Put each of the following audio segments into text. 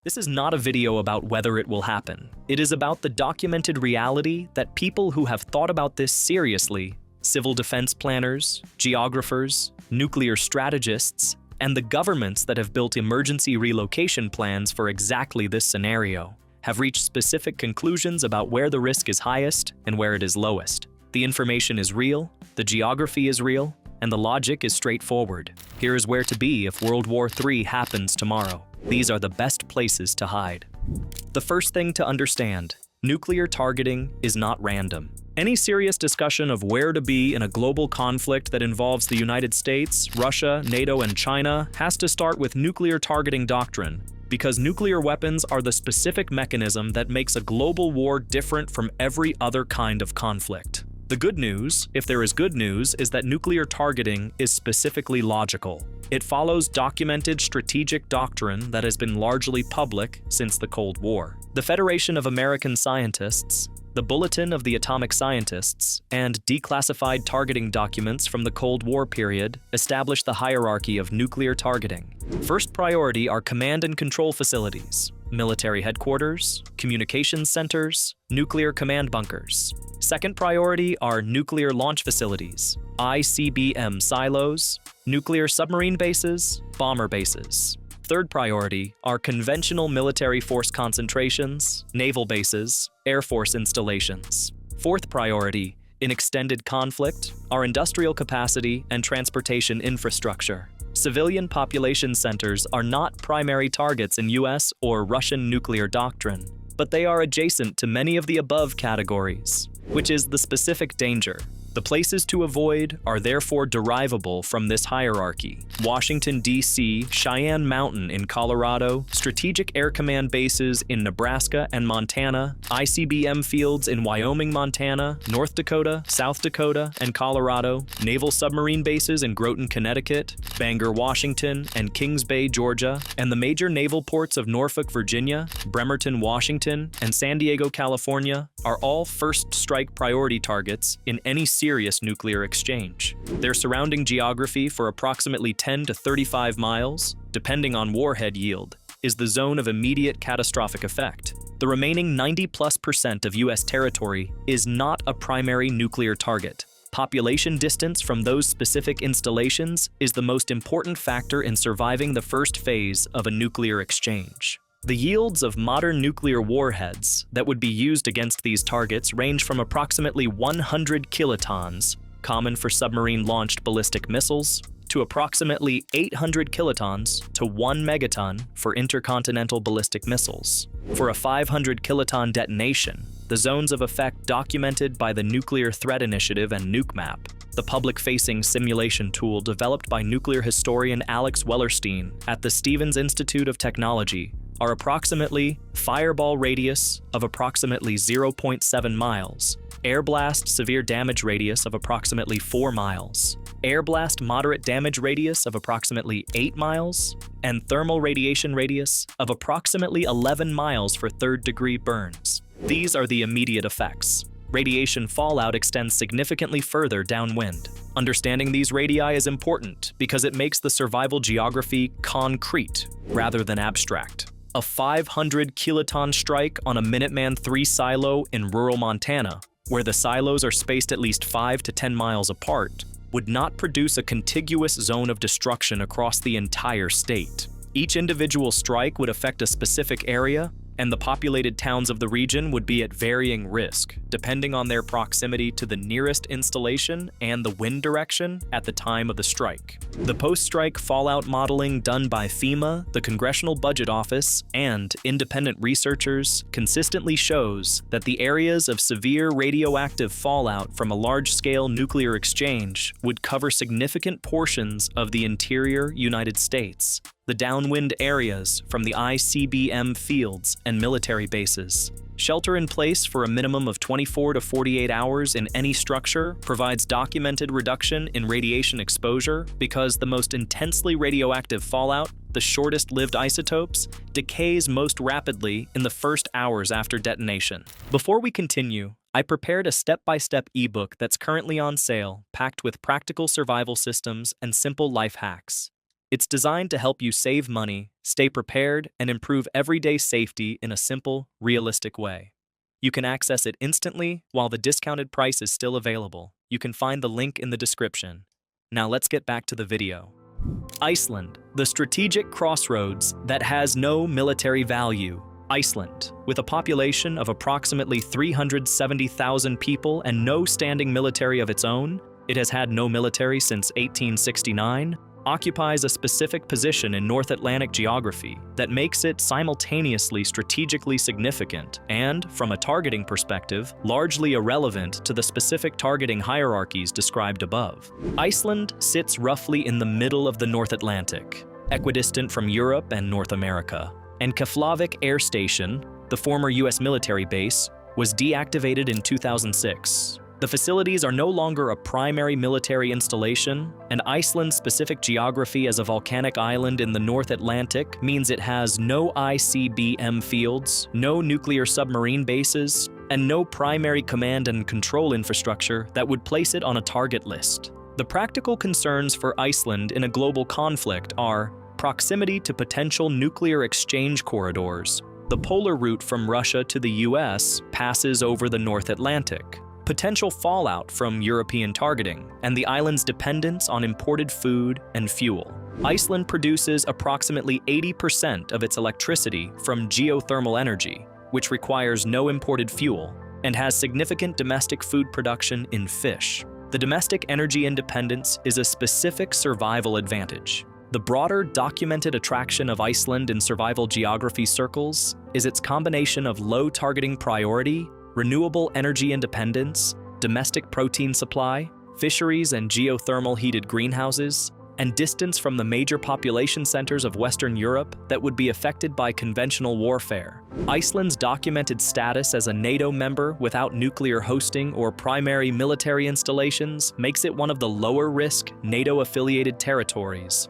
This is not a video about whether it will happen. It is about the documented reality that people who have thought about this seriously, civil defense planners, geographers, nuclear strategists, and the governments that have built emergency relocation plans for exactly this scenario, have reached specific conclusions about where the risk is highest and where it is lowest. The information is real, the geography is real, and the logic is straightforward. Here is where to be if World War III happens tomorrow. These are the best places to hide. The first thing to understand: nuclear targeting is not random. Any serious discussion of where to be in a global conflict that involves the United States, Russia, NATO, and China has to start with nuclear targeting doctrine, because nuclear weapons are the specific mechanism that makes a global war different from every other kind of conflict. The good news, if there is good news, is that nuclear targeting is specifically logical. It follows documented strategic doctrine that has been largely public since the Cold War. The Federation of American Scientists, the Bulletin of the Atomic Scientists, and declassified targeting documents from the Cold War period establish the hierarchy of nuclear targeting. First priority are command and control facilities, military headquarters, communications centers, nuclear command bunkers. Second priority are nuclear launch facilities, ICBM silos, nuclear submarine bases, bomber bases. Third priority are conventional military force concentrations, naval bases, Air Force installations. Fourth priority, in extended conflict, are industrial capacity and transportation infrastructure. Civilian population centers are not primary targets in US or Russian nuclear doctrine, but they are adjacent to many of the above categories, which is the specific danger. The places to avoid are therefore derivable from this hierarchy: Washington, D.C., Cheyenne Mountain in Colorado, Strategic Air Command bases in Nebraska and Montana, ICBM fields in Wyoming, Montana, North Dakota, South Dakota, and Colorado, naval submarine bases in Groton, Connecticut, Bangor, Washington, and Kings Bay, Georgia, and the major naval ports of Norfolk, Virginia, Bremerton, Washington, and San Diego, California are all first strike priority targets in any serious nuclear exchange. Their surrounding geography for approximately 10 to 35 miles, depending on warhead yield, is the zone of immediate catastrophic effect. The remaining 90+% of US territory is not a primary nuclear target. Population distance from those specific installations is the most important factor in surviving the first phase of a nuclear exchange. The yields of modern nuclear warheads that would be used against these targets range from approximately 100 kilotons, common for submarine-launched ballistic missiles, to approximately 800 kilotons to 1 megaton for intercontinental ballistic missiles. For a 500 kiloton detonation, the zones of effect documented by the Nuclear Threat Initiative and NukeMap, the public-facing simulation tool developed by nuclear historian Alex Wellerstein at the Stevens Institute of Technology, are approximately fireball radius of approximately 0.7 miles, air blast severe damage radius of approximately 4 miles, air blast moderate damage radius of approximately 8 miles, and thermal radiation radius of approximately 11 miles for third-degree burns. These are the immediate effects. Radiation fallout extends significantly further downwind. Understanding these radii is important because it makes the survival geography concrete rather than abstract. A 500 kiloton strike on a Minuteman III silo in rural Montana, where the silos are spaced at least 5 to 10 miles apart, would not produce a contiguous zone of destruction across the entire state. Each individual strike would affect a specific area, and the populated towns of the region would be at varying risk, depending on their proximity to the nearest installation and the wind direction at the time of the strike. The post-strike fallout modeling done by FEMA, the Congressional Budget Office, and independent researchers consistently shows that the areas of severe radioactive fallout from a large-scale nuclear exchange would cover significant portions of the interior United States, the downwind areas from the ICBM fields and military bases. Shelter in place for a minimum of 24 to 48 hours in any structure provides documented reduction in radiation exposure because the most intensely radioactive fallout, the shortest-lived isotopes, decays most rapidly in the first hours after detonation. Before we continue, I prepared a step-by-step ebook that's currently on sale, packed with practical survival systems and simple life hacks. It's designed to help you save money, stay prepared, and improve everyday safety in a simple, realistic way. You can access it instantly while the discounted price is still available. You can find the link in the description. Now let's get back to the video. Iceland, the strategic crossroads that has no military value. Iceland, with a population of approximately 370,000 people and no standing military of its own, it has had no military since 1869, occupies a specific position in North Atlantic geography that makes it simultaneously strategically significant and, from a targeting perspective, largely irrelevant to the specific targeting hierarchies described above. Iceland sits roughly in the middle of the North Atlantic, equidistant from Europe and North America, and Keflavik Air Station, the former US military base, was deactivated in 2006. The facilities are no longer a primary military installation, and Iceland's specific geography as a volcanic island in the North Atlantic means it has no ICBM fields, no nuclear submarine bases, and no primary command and control infrastructure that would place it on a target list. The practical concerns for Iceland in a global conflict are proximity to potential nuclear exchange corridors. The polar route from Russia to the US passes over the North Atlantic. Potential fallout from European targeting, and the island's dependence on imported food and fuel. Iceland produces approximately 80% of its electricity from geothermal energy, which requires no imported fuel, and has significant domestic food production in fish. The domestic energy independence is a specific survival advantage. The broader documented attraction of Iceland in survival geography circles is its combination of low targeting priority, renewable energy independence, domestic protein supply, fisheries and geothermal heated greenhouses, and distance from the major population centers of Western Europe that would be affected by conventional warfare. Iceland's documented status as a NATO member without nuclear hosting or primary military installations makes it one of the lower-risk NATO-affiliated territories.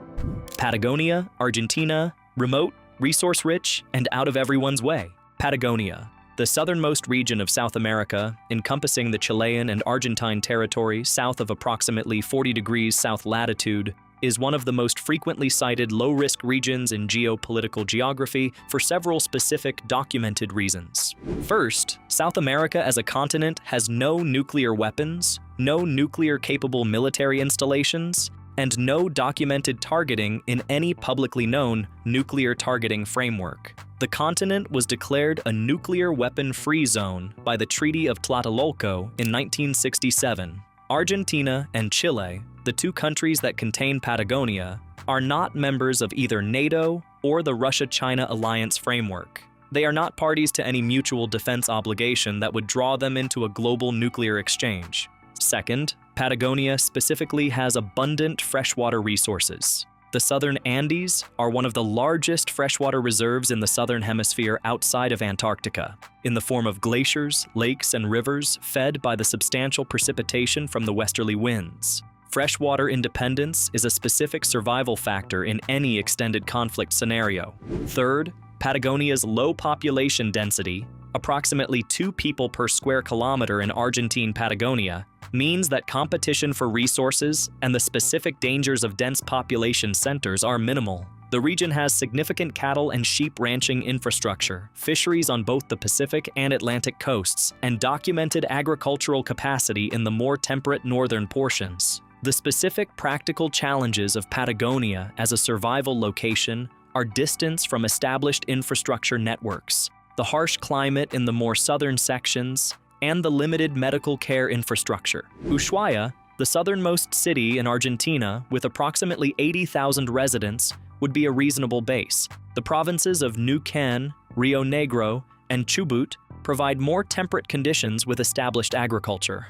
Patagonia, Argentina, remote, resource-rich, and out of everyone's way. Patagonia, the southernmost region of South America, encompassing the Chilean and Argentine territory south of approximately 40 degrees south latitude, is one of the most frequently cited low-risk regions in geopolitical geography for several specific documented reasons. First, South America as a continent has no nuclear weapons, no nuclear-capable military installations, and no documented targeting in any publicly known nuclear targeting framework. The continent was declared a nuclear weapon-free zone by the Treaty of Tlatelolco in 1967. Argentina and Chile, the two countries that contain Patagonia, are not members of either NATO or the Russia-China alliance framework. They are not parties to any mutual defense obligation that would draw them into a global nuclear exchange. Second, Patagonia specifically has abundant freshwater resources. The southern Andes are one of the largest freshwater reserves in the southern hemisphere outside of Antarctica, in the form of glaciers, lakes, and rivers fed by the substantial precipitation from the westerly winds. Freshwater independence is a specific survival factor in any extended conflict scenario. Third, Patagonia's low population density, approximately 2 people per square kilometer in Argentine Patagonia, means that competition for resources and the specific dangers of dense population centers are minimal. The region has significant cattle and sheep ranching infrastructure, fisheries on both the Pacific and Atlantic coasts, and documented agricultural capacity in the more temperate northern portions. The specific practical challenges of Patagonia as a survival location are distance from established infrastructure networks, the harsh climate in the more southern sections, and the limited medical care infrastructure. Ushuaia, the southernmost city in Argentina with approximately 80,000 residents, would be a reasonable base. The provinces of Neuquén, Rio Negro, and Chubut provide more temperate conditions with established agriculture.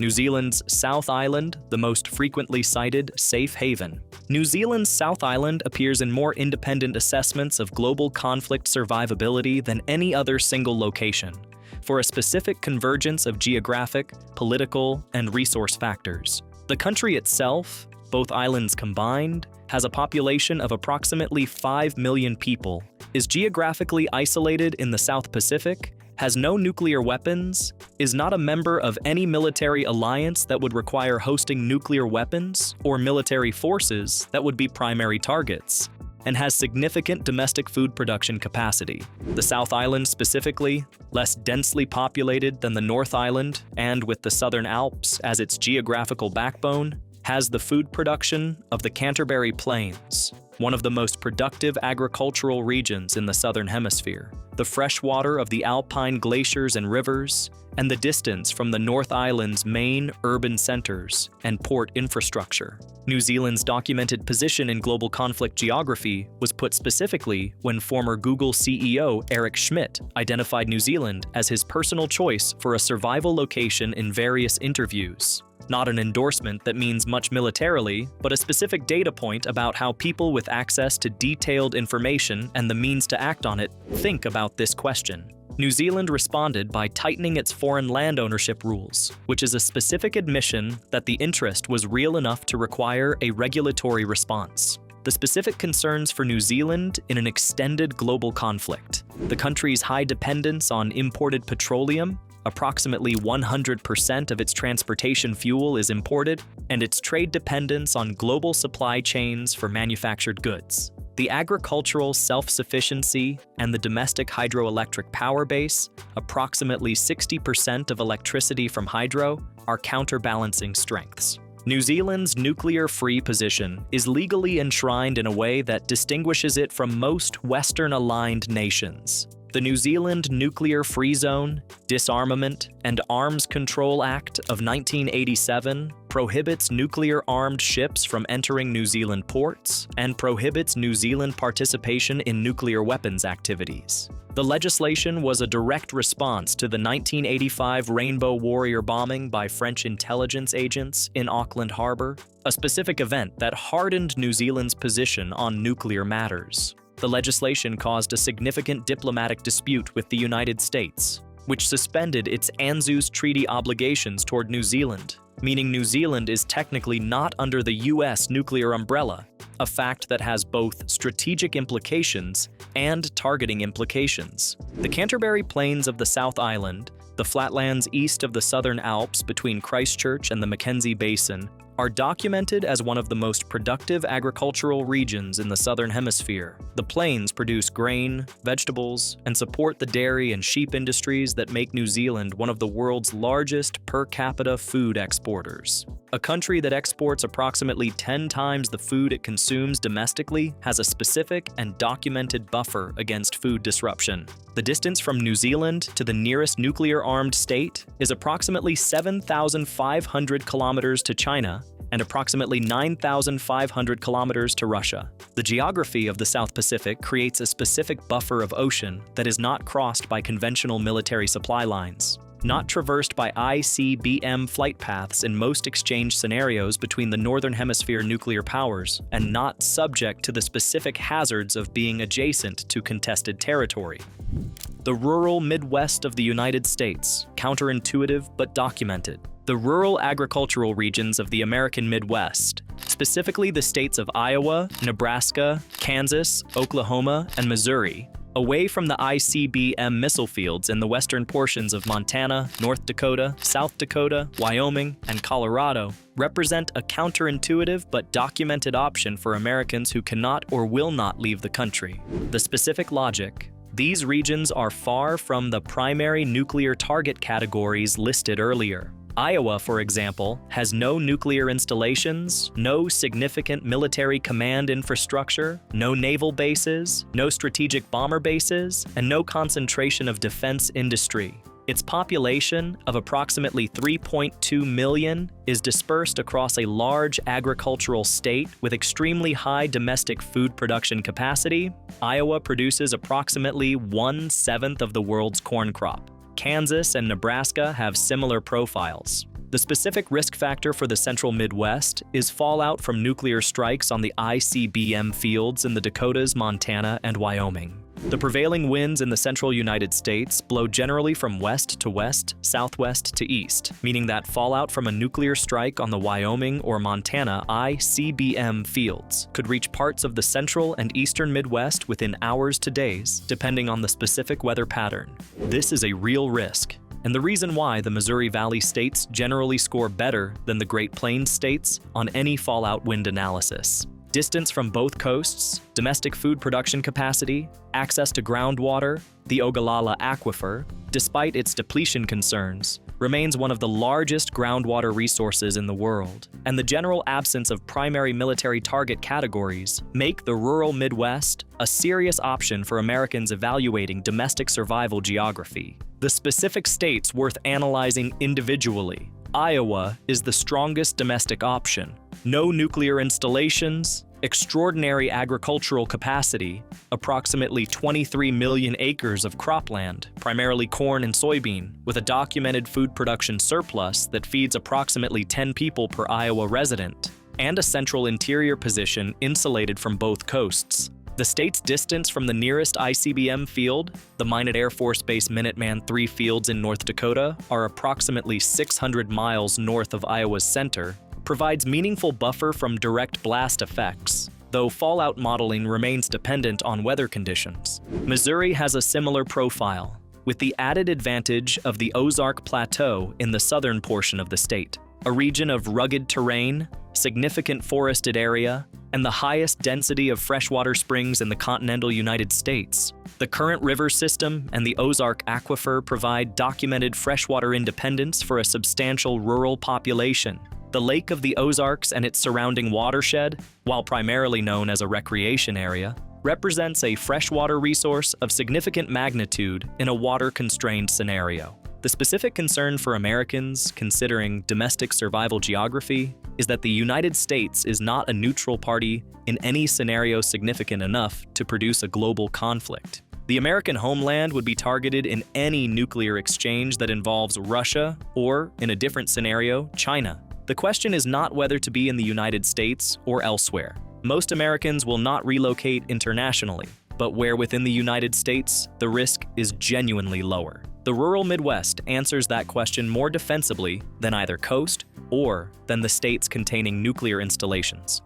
New Zealand's South Island, the most frequently cited safe haven. New Zealand's South Island appears in more independent assessments of global conflict survivability than any other single location, for a specific convergence of geographic, political, and resource factors. The country itself, both islands combined, has a population of approximately 5 million people, is geographically isolated in the South Pacific, has no nuclear weapons, is not a member of any military alliance that would require hosting nuclear weapons or military forces that would be primary targets, and has significant domestic food production capacity. The South Island specifically, less densely populated than the North Island and with the Southern Alps as its geographical backbone, has the food production of the Canterbury Plains, one of the most productive agricultural regions in the Southern Hemisphere, the fresh water of the alpine glaciers and rivers, and the distance from the North Island's main urban centers and port infrastructure. New Zealand's documented position in global conflict geography was put specifically when former Google CEO Eric Schmidt identified New Zealand as his personal choice for a survival location in various interviews. Not an endorsement that means much militarily, but a specific data point about how people with access to detailed information and the means to act on it think about this question. New Zealand responded by tightening its foreign land ownership rules, which is a specific admission that the interest was real enough to require a regulatory response. The specific concerns for New Zealand in an extended global conflict, the country's high dependence on imported petroleum, approximately 100% of its transportation fuel is imported, and its trade dependence on global supply chains for manufactured goods. The agricultural self-sufficiency and the domestic hydroelectric power base, approximately 60% of electricity from hydro, are counterbalancing strengths. New Zealand's nuclear-free position is legally enshrined in a way that distinguishes it from most Western-aligned nations. The New Zealand Nuclear-Free Zone, Disarmament, and Arms Control Act of 1987 prohibits nuclear-armed ships from entering New Zealand ports and prohibits New Zealand participation in nuclear weapons activities. The legislation was a direct response to the 1985 Rainbow Warrior bombing by French intelligence agents in Auckland Harbour, a specific event that hardened New Zealand's position on nuclear matters. The legislation caused a significant diplomatic dispute with the United States, which suspended its ANZUS treaty obligations toward New Zealand, meaning New Zealand is technically not under the US nuclear umbrella, a fact that has both strategic implications and targeting implications. The Canterbury Plains of the South Island, the flatlands east of the Southern Alps between Christchurch and the Mackenzie Basin, are documented as one of the most productive agricultural regions in the Southern Hemisphere. The plains produce grain, vegetables, and support the dairy and sheep industries that make New Zealand one of the world's largest per capita food exporters. A country that exports approximately 10 times the food it consumes domestically has a specific and documented buffer against food disruption. The distance from New Zealand to the nearest nuclear-armed state is approximately 7,500 kilometers to China and approximately 9,500 kilometers to Russia. The geography of the South Pacific creates a specific buffer of ocean that is not crossed by conventional military supply lines, not traversed by ICBM flight paths in most exchange scenarios between the Northern Hemisphere nuclear powers, and not subject to the specific hazards of being adjacent to contested territory. The rural Midwest of the United States, counterintuitive but documented. The rural agricultural regions of the American Midwest, specifically the states of Iowa, Nebraska, Kansas, Oklahoma, and Missouri, away from the ICBM missile fields in the western portions of Montana, North Dakota, South Dakota, Wyoming, and Colorado, represent a counterintuitive but documented option for Americans who cannot or will not leave the country. The specific logic: these regions are far from the primary nuclear target categories listed earlier. Iowa, for example, has no nuclear installations, no significant military command infrastructure, no naval bases, no strategic bomber bases, and no concentration of defense industry. Its population of approximately 3.2 million is dispersed across a large agricultural state with extremely high domestic food production capacity. Iowa produces approximately 1/7 of the world's corn crop. Kansas and Nebraska have similar profiles. The specific risk factor for the central Midwest is fallout from nuclear strikes on the ICBM fields in the Dakotas, Montana, and Wyoming. The prevailing winds in the central United States blow generally from west to west, southwest to east, meaning that fallout from a nuclear strike on the Wyoming or Montana ICBM fields could reach parts of the central and eastern Midwest within hours to days, depending on the specific weather pattern. This is a real risk, and the reason why the Missouri Valley states generally score better than the Great Plains states on any fallout wind analysis. Distance from both coasts, domestic food production capacity, access to groundwater, the Ogallala Aquifer, despite its depletion concerns, remains one of the largest groundwater resources in the world, and the general absence of primary military target categories make the rural Midwest a serious option for Americans evaluating domestic survival geography. The specific states worth analyzing individually. Iowa is the strongest domestic option. No nuclear installations, extraordinary agricultural capacity, approximately 23 million acres of cropland, primarily corn and soybean, with a documented food production surplus that feeds approximately 10 people per Iowa resident, and a central interior position insulated from both coasts. The state's distance from the nearest ICBM field, the Minot Air Force Base Minuteman III fields in North Dakota, are approximately 600 miles north of Iowa's center, provides meaningful buffer from direct blast effects, though fallout modeling remains dependent on weather conditions. Missouri has a similar profile, with the added advantage of the Ozark Plateau in the southern portion of the state, a region of rugged terrain, significant forested area, and the highest density of freshwater springs in the continental United States. The current river system and the Ozark Aquifer provide documented freshwater independence for a substantial rural population. The Lake of the Ozarks and its surrounding watershed, while primarily known as a recreation area, represents a freshwater resource of significant magnitude in a water-constrained scenario. The specific concern for Americans considering domestic survival geography is that the United States is not a neutral party in any scenario significant enough to produce a global conflict. The American homeland would be targeted in any nuclear exchange that involves Russia or, in a different scenario, China. The question is not whether to be in the United States or elsewhere. Most Americans will not relocate internationally, but where within the United States, the risk is genuinely lower. The rural Midwest answers that question more defensively than either coast or than the states containing nuclear installations.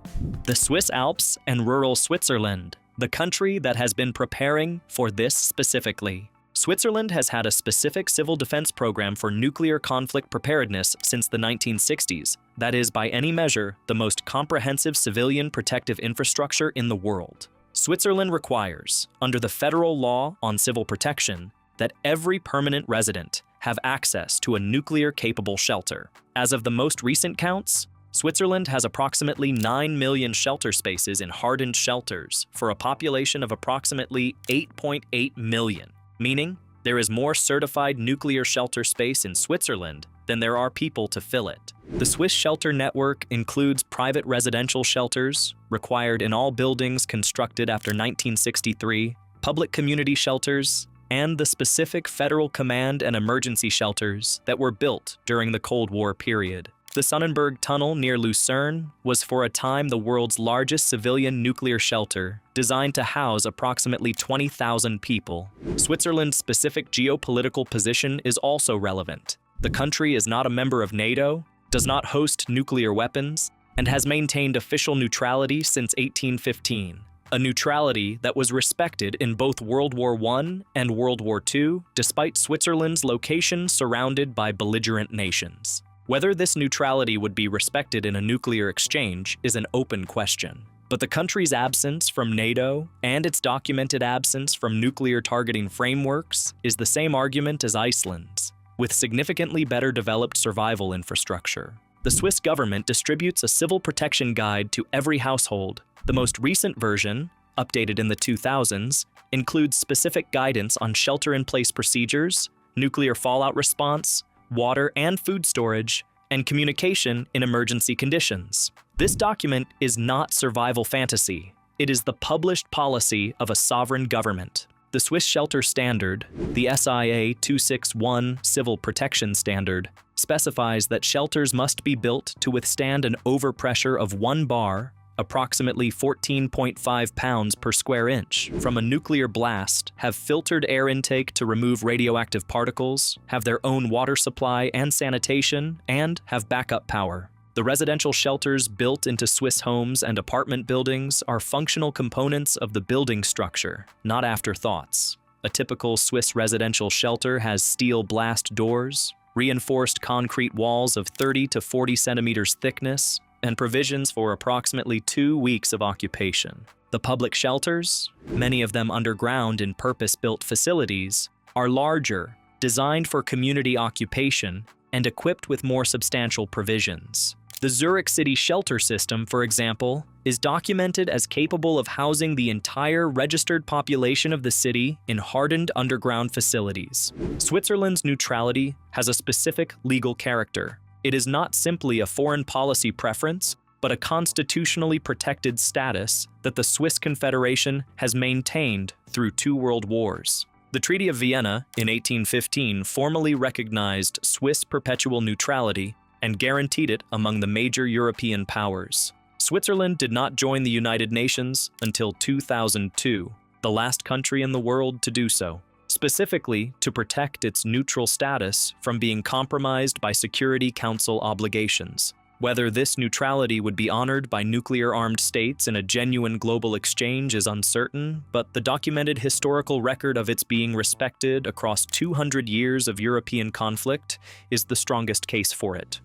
The Swiss Alps and rural Switzerland, the country that has been preparing for this specifically. Switzerland has had a specific civil defense program for nuclear conflict preparedness since the 1960s. That is, by any measure, the most comprehensive civilian protective infrastructure in the world. Switzerland requires, under the federal law on civil protection, that every permanent resident have access to a nuclear-capable shelter. As of the most recent counts, Switzerland has approximately 9 million shelter spaces in hardened shelters for a population of approximately 8.8 million, meaning there is more certified nuclear shelter space in Switzerland than there are people to fill it. The Swiss shelter network includes private residential shelters, required in all buildings constructed after 1963, public community shelters, and the specific federal command and emergency shelters that were built during the Cold War period. The Sonnenberg Tunnel near Lucerne was for a time the world's largest civilian nuclear shelter, designed to house approximately 20,000 people. Switzerland's specific geopolitical position is also relevant. The country is not a member of NATO, does not host nuclear weapons, and has maintained official neutrality since 1815. A neutrality that was respected in both World War I and World War II, despite Switzerland's location surrounded by belligerent nations. Whether this neutrality would be respected in a nuclear exchange is an open question. But the country's absence from NATO and its documented absence from nuclear targeting frameworks is the same argument as Iceland's, with significantly better developed survival infrastructure. The Swiss government distributes a civil protection guide to every household. The most recent version, updated in the 2000s, includes specific guidance on shelter-in-place procedures, nuclear fallout response, water and food storage, and communication in emergency conditions. This document is not survival fantasy. It is the published policy of a sovereign government. The Swiss Shelter Standard, the SIA 261 Civil Protection Standard, specifies that shelters must be built to withstand an overpressure of 1 bar approximately 14.5 pounds per square inch, from a nuclear blast, have filtered air intake to remove radioactive particles, have their own water supply and sanitation, and have backup power. The residential shelters built into Swiss homes and apartment buildings are functional components of the building structure, not afterthoughts. A typical Swiss residential shelter has steel blast doors, reinforced concrete walls of 30 to 40 centimeters thickness, and provisions for approximately 2 weeks of occupation. The public shelters, many of them underground in purpose-built facilities, are larger, designed for community occupation, and equipped with more substantial provisions. The Zurich City shelter system, for example, is documented as capable of housing the entire registered population of the city in hardened underground facilities. Switzerland's neutrality has a specific legal character. It is not simply a foreign policy preference, but a constitutionally protected status that the Swiss Confederation has maintained through 2 world wars. The Treaty of Vienna in 1815 formally recognized Swiss perpetual neutrality and guaranteed it among the major European powers. Switzerland did not join the United Nations until 2002, the last country in the world to do so, specifically to protect its neutral status from being compromised by Security Council obligations. Whether this neutrality would be honored by nuclear-armed states in a genuine global exchange is uncertain, but the documented historical record of its being respected across 200 years of European conflict is the strongest case for it.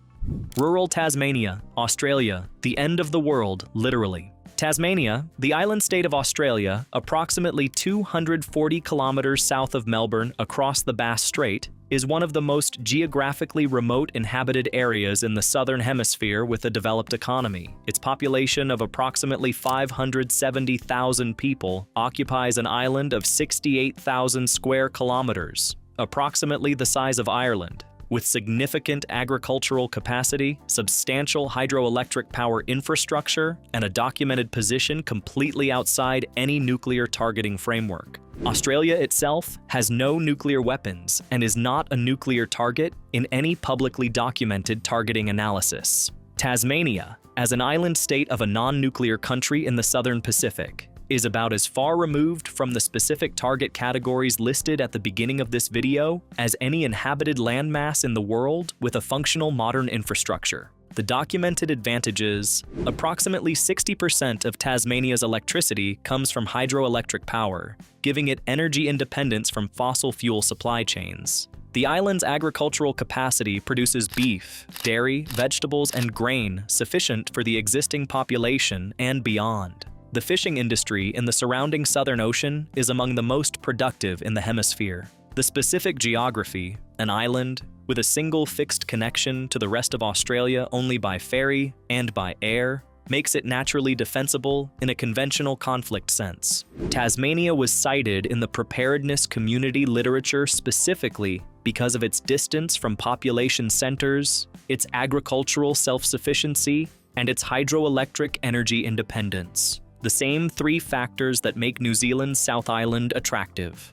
Rural Tasmania, Australia, the end of the world, literally. Tasmania, the island state of Australia, approximately 240 kilometers south of Melbourne across the Bass Strait, is one of the most geographically remote inhabited areas in the southern hemisphere with a developed economy. Its population of approximately 570,000 people occupies an island of 68,000 square kilometers, approximately the size of Ireland, with significant agricultural capacity, substantial hydroelectric power infrastructure, and a documented position completely outside any nuclear targeting framework. Australia itself has no nuclear weapons and is not a nuclear target in any publicly documented targeting analysis. Tasmania, as an island state of a non-nuclear country in the southern Pacific, is about as far removed from the specific target categories listed at the beginning of this video as any inhabited landmass in the world with a functional modern infrastructure. The documented advantages: approximately 60% of Tasmania's electricity comes from hydroelectric power, giving it energy independence from fossil fuel supply chains. The island's agricultural capacity produces beef, dairy, vegetables, and grain sufficient for the existing population and beyond. The fishing industry in the surrounding Southern Ocean is among the most productive in the hemisphere. The specific geography, an island with a single fixed connection to the rest of Australia only by ferry and by air, makes it naturally defensible in a conventional conflict sense. Tasmania was cited in the preparedness community literature specifically because of its distance from population centers, its agricultural self-sufficiency, and its hydroelectric energy independence. The same 3 factors that make New Zealand's South Island attractive.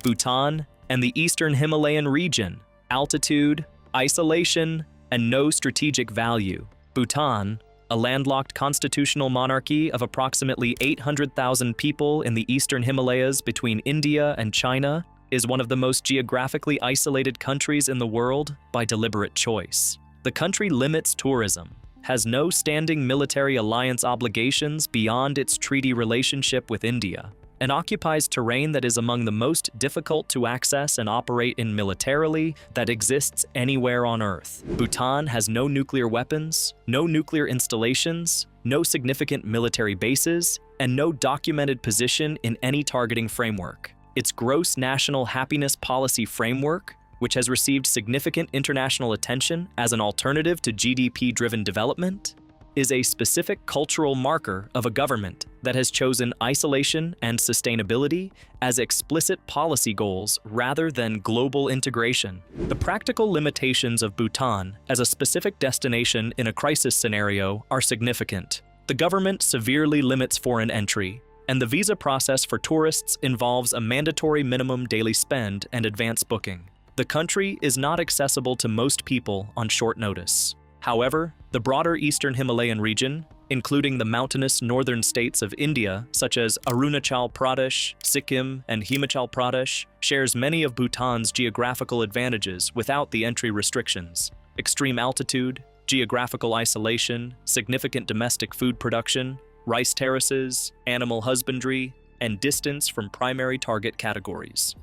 Bhutan and the Eastern Himalayan region, altitude, isolation, and no strategic value. Bhutan, a landlocked constitutional monarchy of approximately 800,000 people in the Eastern Himalayas between India and China, is one of the most geographically isolated countries in the world by deliberate choice. The country limits tourism, has no standing military alliance obligations beyond its treaty relationship with India, and occupies terrain that is among the most difficult to access and operate in militarily that exists anywhere on Earth. Bhutan has no nuclear weapons, no nuclear installations, no significant military bases, and no documented position in any targeting framework. Its gross national happiness policy framework, which has received significant international attention as an alternative to GDP-driven development, is a specific cultural marker of a government that has chosen isolation and sustainability as explicit policy goals rather than global integration. The practical limitations of Bhutan as a specific destination in a crisis scenario are significant. The government severely limits foreign entry, and the visa process for tourists involves a mandatory minimum daily spend and advance booking. The country is not accessible to most people on short notice. However, the broader Eastern Himalayan region, including the mountainous northern states of India, such as Arunachal Pradesh, Sikkim, and Himachal Pradesh, shares many of Bhutan's geographical advantages without the entry restrictions. Extreme altitude, geographical isolation, significant domestic food production, rice terraces, animal husbandry, and distance from primary target categories.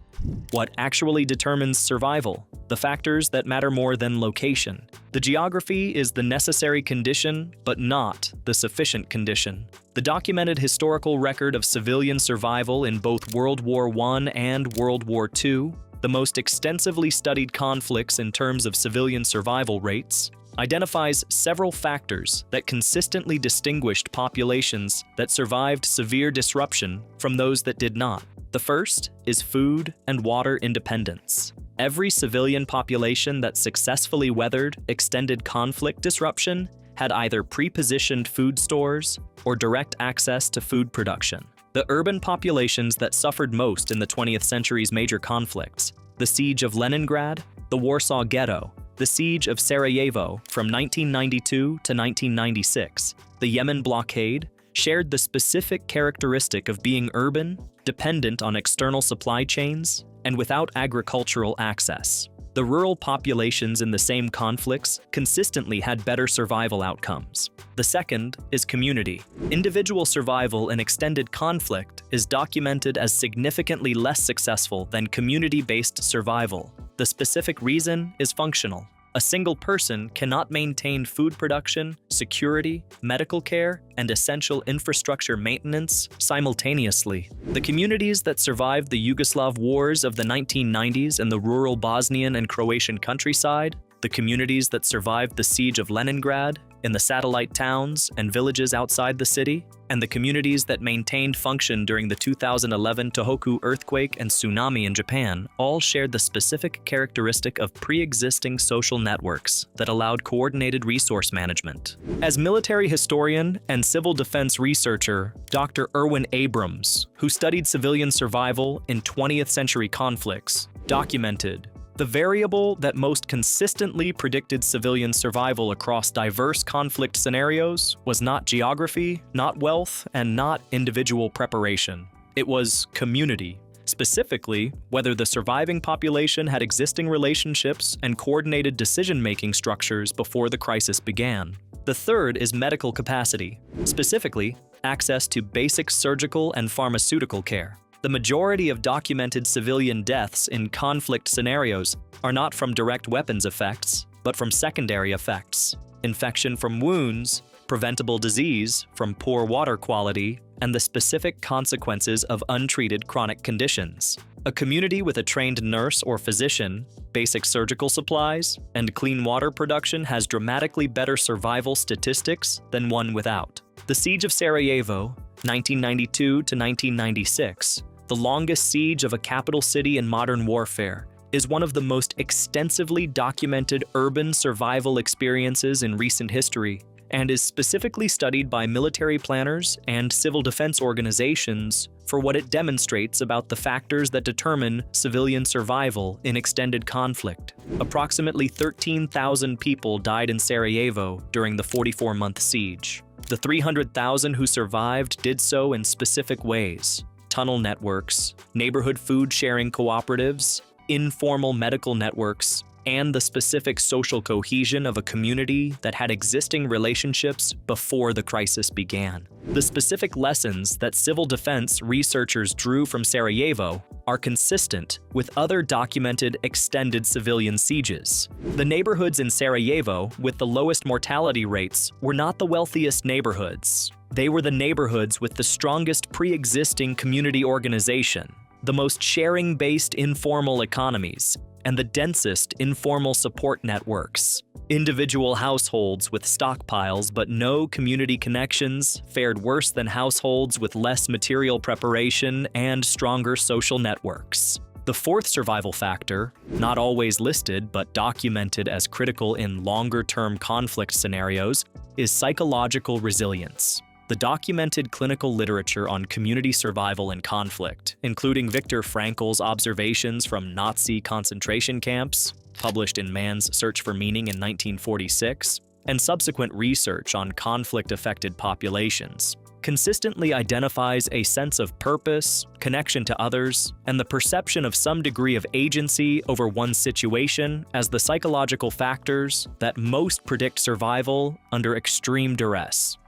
What actually determines survival? The factors that matter more than location. The geography is the necessary condition, but not the sufficient condition. The documented historical record of civilian survival in both World War I and World War II, the most extensively studied conflicts in terms of civilian survival rates, identifies several factors that consistently distinguished populations that survived severe disruption from those that did not. The first is food and water independence. Every civilian population that successfully weathered extended conflict disruption had either pre-positioned food stores or direct access to food production. The urban populations that suffered most in the 20th century's major conflicts, the siege of Leningrad, the Warsaw Ghetto, the siege of Sarajevo from 1992 to 1996, the Yemen blockade, shared the specific characteristic of being urban, dependent on external supply chains, and without agricultural access. The rural populations in the same conflicts consistently had better survival outcomes. The second is community. Individual survival in extended conflict is documented as significantly less successful than community-based survival. The specific reason is functional. A single person cannot maintain food production, security, medical care, and essential infrastructure maintenance simultaneously. The communities that survived the Yugoslav wars of the 1990s in the rural Bosnian and Croatian countryside, the communities that survived the siege of Leningrad in the satellite towns and villages outside the city, and the communities that maintained function during the 2011 Tohoku earthquake and tsunami in Japan all shared the specific characteristic of pre-existing social networks that allowed coordinated resource management. As military historian and civil defense researcher, Dr. Erwin Abrams, who studied civilian survival in 20th century conflicts, documented the variable that most consistently predicted civilian survival across diverse conflict scenarios was not geography, not wealth, and not individual preparation. It was community. Specifically, whether the surviving population had existing relationships and coordinated decision-making structures before the crisis began. The third is medical capacity, specifically, access to basic surgical and pharmaceutical care. The majority of documented civilian deaths in conflict scenarios are not from direct weapons effects, but from secondary effects. Infection from wounds, preventable disease from poor water quality, and the specific consequences of untreated chronic conditions. A community with a trained nurse or physician, basic surgical supplies, and clean water production has dramatically better survival statistics than one without. The Siege of Sarajevo, 1992 to 1996, the longest siege of a capital city in modern warfare, is one of the most extensively documented urban survival experiences in recent history, and is specifically studied by military planners and civil defense organizations for what it demonstrates about the factors that determine civilian survival in extended conflict. Approximately 13,000 people died in Sarajevo during the 44-month siege. The 300,000 who survived did so in specific ways: tunnel networks, neighborhood food sharing cooperatives, informal medical networks, and the specific social cohesion of a community that had existing relationships before the crisis began. The specific lessons that civil defense researchers drew from Sarajevo are consistent with other documented extended civilian sieges. The neighborhoods in Sarajevo with the lowest mortality rates were not the wealthiest neighborhoods. They were the neighborhoods with the strongest pre-existing community organization, the most sharing-based informal economies, and the densest informal support networks. Individual households with stockpiles but no community connections fared worse than households with less material preparation and stronger social networks. The fourth survival factor, not always listed but documented as critical in longer-term conflict scenarios, is psychological resilience. The documented clinical literature on community survival in conflict, including Viktor Frankl's observations from Nazi concentration camps, published in Man's Search for Meaning in 1946, and subsequent research on conflict-affected populations, consistently identifies a sense of purpose, connection to others, and the perception of some degree of agency over one's situation as the psychological factors that most predict survival under extreme duress.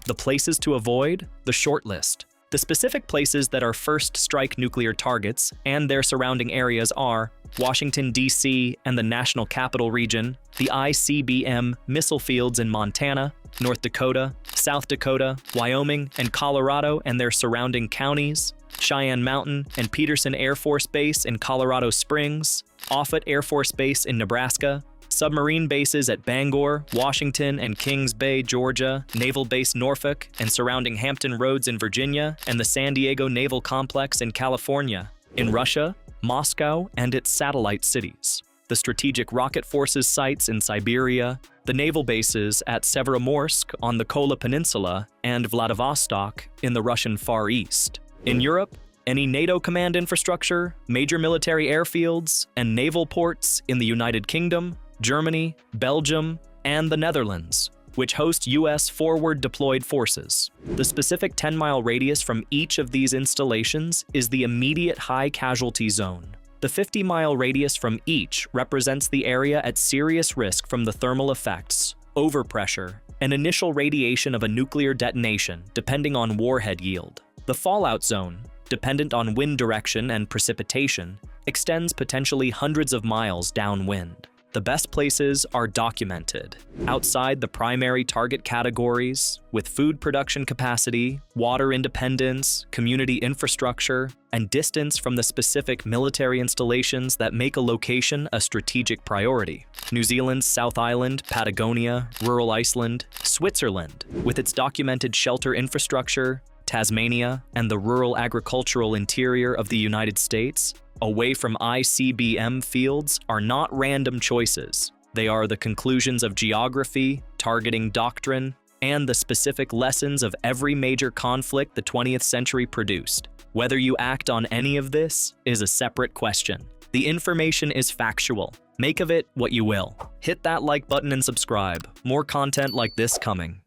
The places to avoid? The short list. The specific places that are first strike nuclear targets and their surrounding areas are Washington, D.C. and the National Capital Region, the ICBM missile fields in Montana, North Dakota, South Dakota, Wyoming, and Colorado and their surrounding counties, Cheyenne Mountain and Peterson Air Force Base in Colorado Springs, Offutt Air Force Base in Nebraska, submarine bases at Bangor, Washington, and Kings Bay, Georgia, Naval Base Norfolk and surrounding Hampton Roads in Virginia, and the San Diego Naval Complex in California. In Russia, Moscow and its satellite cities, the Strategic Rocket Forces sites in Siberia, the naval bases at Severomorsk on the Kola Peninsula, and Vladivostok in the Russian Far East. In Europe, any NATO command infrastructure, major military airfields, and naval ports in the United Kingdom, Germany, Belgium, and the Netherlands, which host U.S. forward deployed forces. The specific 10-mile radius from each of these installations is the immediate high casualty zone. The 50-mile radius from each represents the area at serious risk from the thermal effects, overpressure, and initial radiation of a nuclear detonation, depending on warhead yield. The fallout zone, dependent on wind direction and precipitation, extends potentially hundreds of miles downwind. The best places are documented outside the primary target categories, with food production capacity, water independence, community infrastructure, and distance from the specific military installations that make a location a strategic priority. New Zealand's South Island, Patagonia, rural Iceland, Switzerland, with its documented shelter infrastructure, Tasmania, and the rural agricultural interior of the United States, away from ICBM fields, are not random choices. They are the conclusions of geography, targeting doctrine, and the specific lessons of every major conflict the 20th century produced. Whether you act on any of this is a separate question. The information is factual. Make of it what you will. Hit that like button and subscribe. More content like this coming.